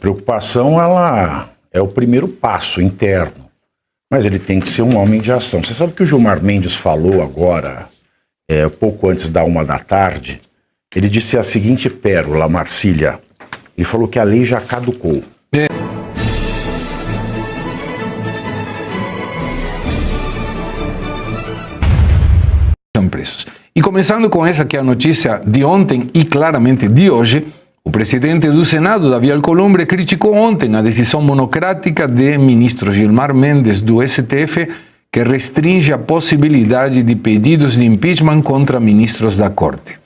preocupação, ela é o primeiro passo interno, mas ele tem que ser um homem de ação. Você sabe que o Gilmar Mendes falou agora, pouco antes da 13h, ele disse a seguinte pérola, Marcília, ele falou que a lei já caducou. São presos. E começando com essa que é a notícia de ontem e claramente de hoje, o presidente do Senado, Davi Alcolumbre, criticou ontem a decisão monocrática de ministro Gilmar Mendes do STF que restringe a possibilidade de pedidos de impeachment contra ministros da Corte.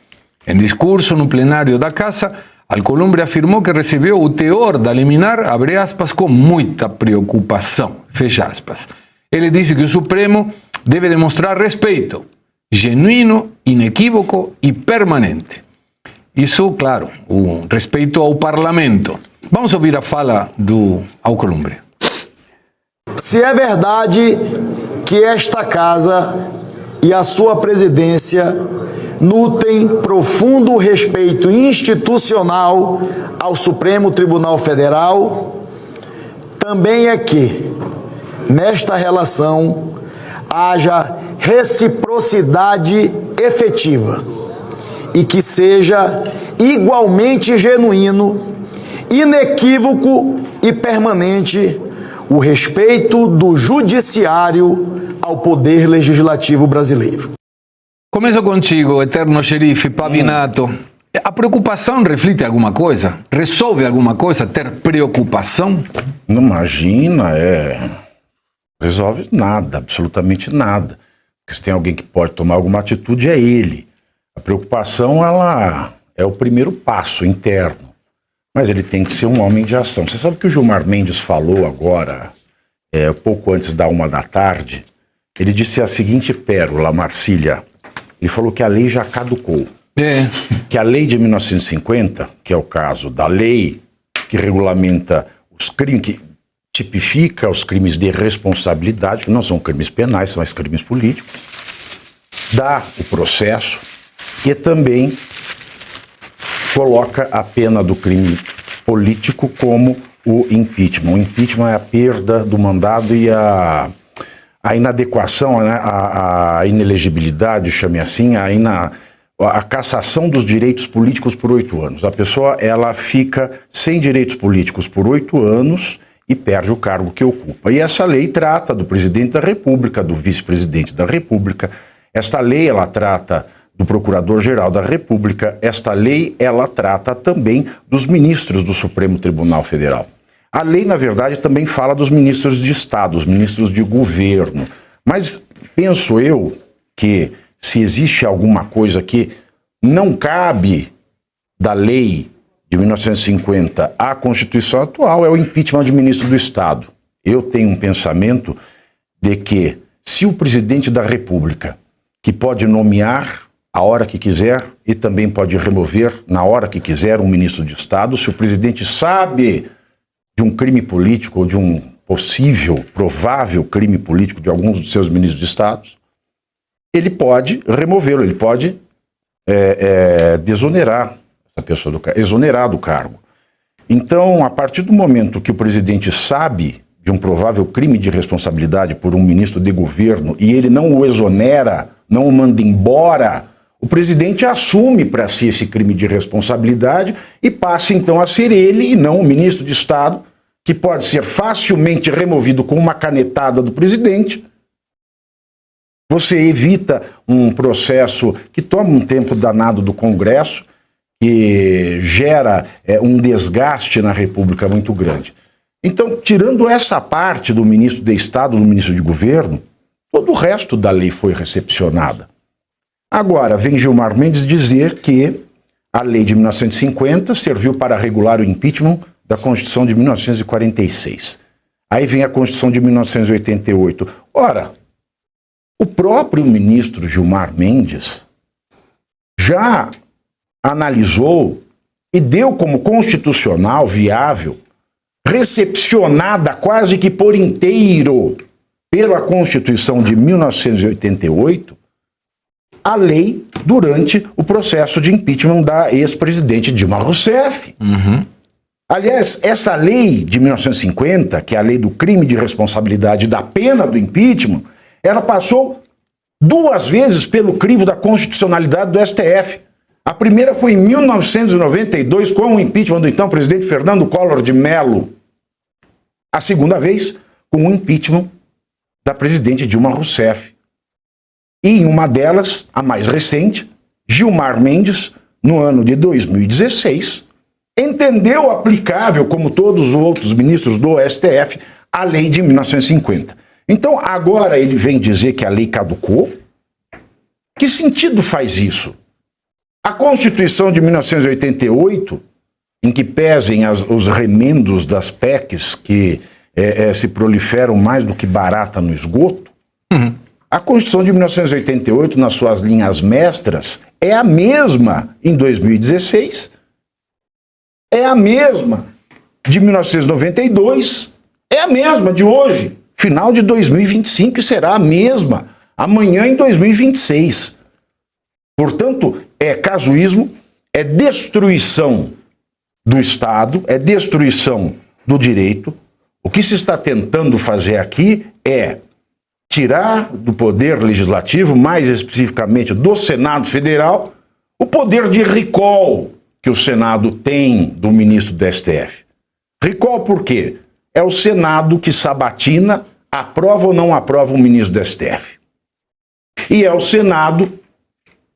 Em discurso no plenário da Casa, Alcolumbre afirmou que recebeu o teor da liminar, abre aspas, com muita preocupação, fecha aspas. Ele disse que o Supremo deve demonstrar respeito genuíno, inequívoco e permanente. Isso, claro, o respeito ao parlamento. Vamos ouvir a fala do Alcolumbre. Se é verdade que esta casa e a sua presidência nutrem profundo respeito institucional ao Supremo Tribunal Federal, também é que, nesta relação, haja reciprocidade efetiva e que seja igualmente genuíno, inequívoco e permanente o respeito do judiciário ao poder legislativo brasileiro. Começo contigo, eterno xerife Pavinato. A preocupação reflete alguma coisa? Resolve alguma coisa ter preocupação? Não imagina, resolve nada, absolutamente nada. Porque se tem alguém que pode tomar alguma atitude, é ele. A preocupação, ela é o primeiro passo interno, mas ele tem que ser um homem de ação. Você sabe que o Gilmar Mendes falou agora, pouco antes da 13h, ele disse a seguinte pérola, Marcília, ele falou que a lei já caducou. Que a lei de 1950, que é o caso da lei que regulamenta os crimes, que tipifica os crimes de responsabilidade, que não são crimes penais, são mais crimes políticos, dá o processo e também coloca a pena do crime político como o impeachment. O impeachment é a perda do mandado e a inadequação, né, a inelegibilidade, chame assim, a cassação dos direitos políticos por 8 anos. A pessoa, ela fica sem direitos políticos por 8 anos e perde o cargo que ocupa. E essa lei trata do presidente da República, do vice-presidente da República. Esta lei, ela trata do Procurador-Geral da República. Esta lei, ela trata também dos ministros do Supremo Tribunal Federal. A lei, na verdade, também fala dos ministros de Estado, os ministros de governo. Mas penso eu que se existe alguma coisa que não cabe da lei de 1950 à Constituição atual, é o impeachment de ministro do Estado. Eu tenho um pensamento de que se o presidente da República, que pode nomear a hora que quiser e também pode remover na hora que quiser um ministro de Estado, se o presidente sabe de um crime político ou de um possível, provável crime político de alguns dos seus ministros de Estado, ele pode removê-lo, ele pode desonerar essa pessoa, exonerar do cargo. Então, a partir do momento que o presidente sabe de um provável crime de responsabilidade por um ministro de governo e ele não o exonera, não o manda embora, o presidente assume para si esse crime de responsabilidade e passa então a ser ele e não o ministro de Estado, que pode ser facilmente removido com uma canetada do presidente. Você evita um processo que toma um tempo danado do Congresso, que gera um desgaste na República muito grande. Então, tirando essa parte do ministro de Estado, do ministro de Governo, todo o resto da lei foi recepcionada. Agora, vem Gilmar Mendes dizer que a lei de 1950 serviu para regular o impeachment da Constituição de 1946. Aí vem a Constituição de 1988. Ora, o próprio ministro Gilmar Mendes já analisou e deu como constitucional viável, recepcionada quase que por inteiro pela Constituição de 1988, a lei durante o processo de impeachment da ex-presidente Dilma Rousseff. Aliás, essa lei de 1950, que é a lei do crime de responsabilidade da pena do impeachment, ela passou 2 vezes pelo crivo da constitucionalidade do STF. A primeira foi em 1992, com o impeachment do então presidente Fernando Collor de Mello. A segunda vez, com o impeachment da presidente Dilma Rousseff. E em uma delas, a mais recente, Gilmar Mendes, no ano de 2016, entendeu aplicável, como todos os outros ministros do STF, a lei de 1950. Então, agora ele vem dizer que a lei caducou? Que sentido faz isso? A Constituição de 1988, em que pesem os remendos das PECs que se proliferam mais do que barata no esgoto, a Constituição de 1988, nas suas linhas mestras, é a mesma em 2016, é a mesma de 1992, é a mesma de hoje, final de 2025, e será a mesma amanhã em 2026. Portanto, é casuísmo, é destruição do Estado, é destruição do direito. O que se está tentando fazer aqui é tirar do poder legislativo, mais especificamente do Senado Federal, o poder de recall que o Senado tem do ministro do STF. Recall por quê? É o Senado que sabatina, aprova ou não aprova o ministro do STF. E é o Senado,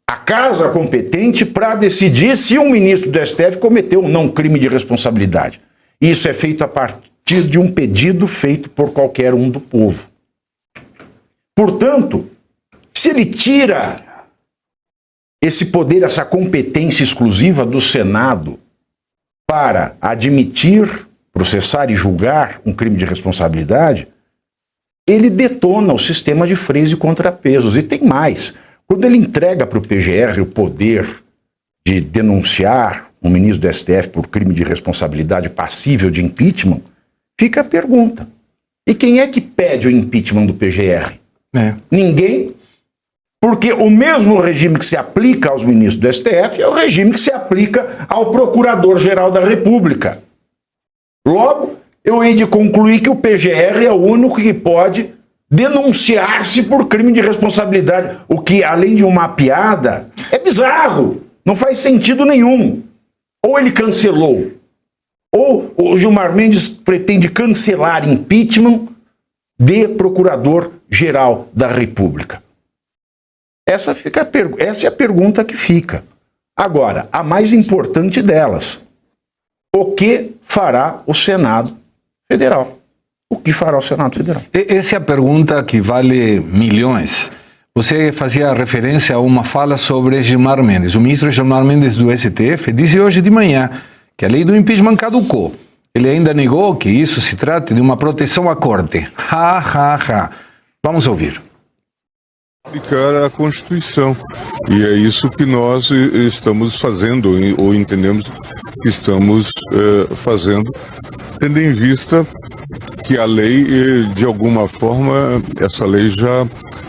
a casa competente, para decidir se um ministro do STF cometeu ou não crime de responsabilidade. Isso é feito a partir de um pedido feito por qualquer um do povo. Portanto, se ele tira esse poder, essa competência exclusiva do Senado para admitir, processar e julgar um crime de responsabilidade, ele detona o sistema de freios e contrapesos. E tem mais. Quando ele entrega para o PGR o poder de denunciar um ministro do STF por crime de responsabilidade passível de impeachment, fica a pergunta. E quem é que pede o impeachment do PGR? Ninguém. Porque o mesmo regime que se aplica aos ministros do STF é o regime que se aplica ao Procurador-Geral da República. Logo, eu hei de concluir que o PGR é o único que pode denunciar-se por crime de responsabilidade, o que, além de uma piada, é bizarro, não faz sentido nenhum. Ou ele cancelou, ou o Gilmar Mendes pretende cancelar impeachment de Procurador-Geral da República. Essa é a pergunta que fica. Agora, a mais importante delas: o que fará o Senado Federal? O que fará o Senado Federal? Essa é a pergunta que vale milhões. Você fazia referência a uma fala sobre Gilmar Mendes. O ministro Gilmar Mendes do STF disse hoje de manhã que a lei do impeachment caducou. Ele ainda negou que isso se trate de uma proteção à corte. Vamos ouvir. Aplicar a Constituição. E é isso que nós estamos fazendo, ou entendemos que estamos fazendo, tendo em vista que a lei, de alguma forma, essa lei já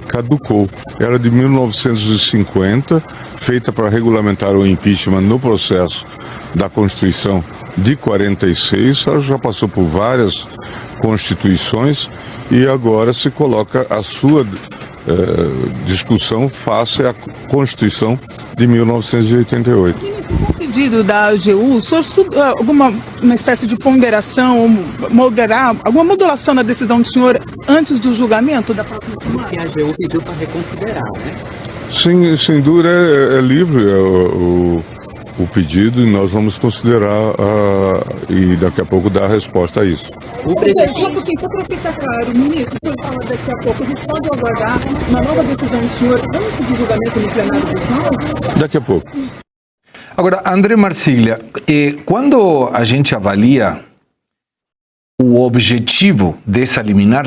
caducou. Era de 1950, feita para regulamentar o impeachment no processo da Constituição de 46, ela já passou por várias constituições e agora se coloca a sua discussão face à Constituição de 1988. No pedido da AGU, o senhor estuda uma espécie de ponderação, alguma modulação na decisão do senhor antes do julgamento da próxima semana? Que a AGU pediu para reconsiderar, né? Sim, sem dúvida é livre o pedido e nós vamos considerar e daqui a pouco dar a resposta a isso. Só para ficar claro, ministro, o senhor fala daqui a pouco, a gente pode aguardar uma nova decisão do senhor antes do julgamento no plenário do Senado? Daqui a pouco. Agora, André Marsiglia, quando a gente avalia o objetivo dessa liminar...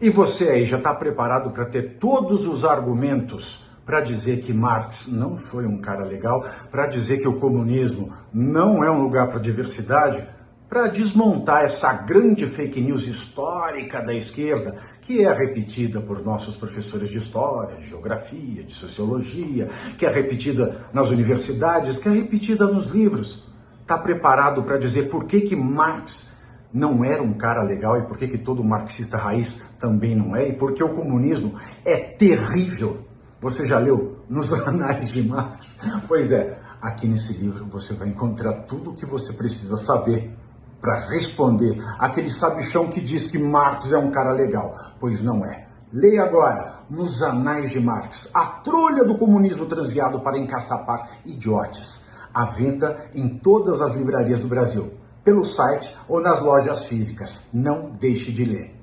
E você aí já está preparado para ter todos os argumentos para dizer que Marx não foi um cara legal, para dizer que o comunismo não é um lugar para diversidade, para desmontar essa grande fake news histórica da esquerda, que é repetida por nossos professores de história, de geografia, de sociologia, que é repetida nas universidades, que é repetida nos livros. Está preparado para dizer por que Marx não era um cara legal e por que todo marxista raiz também não é? E por que o comunismo é terrível? Você já leu Nos Anais de Marx? Pois é, aqui nesse livro você vai encontrar tudo o que você precisa saber para responder aquele sabichão que diz que Marx é um cara legal. Pois não é. Leia agora Nos Anais de Marx, a trolha do comunismo transviado para encaçapar idiotes. À venda em todas as livrarias do Brasil, pelo site ou nas lojas físicas. Não deixe de ler.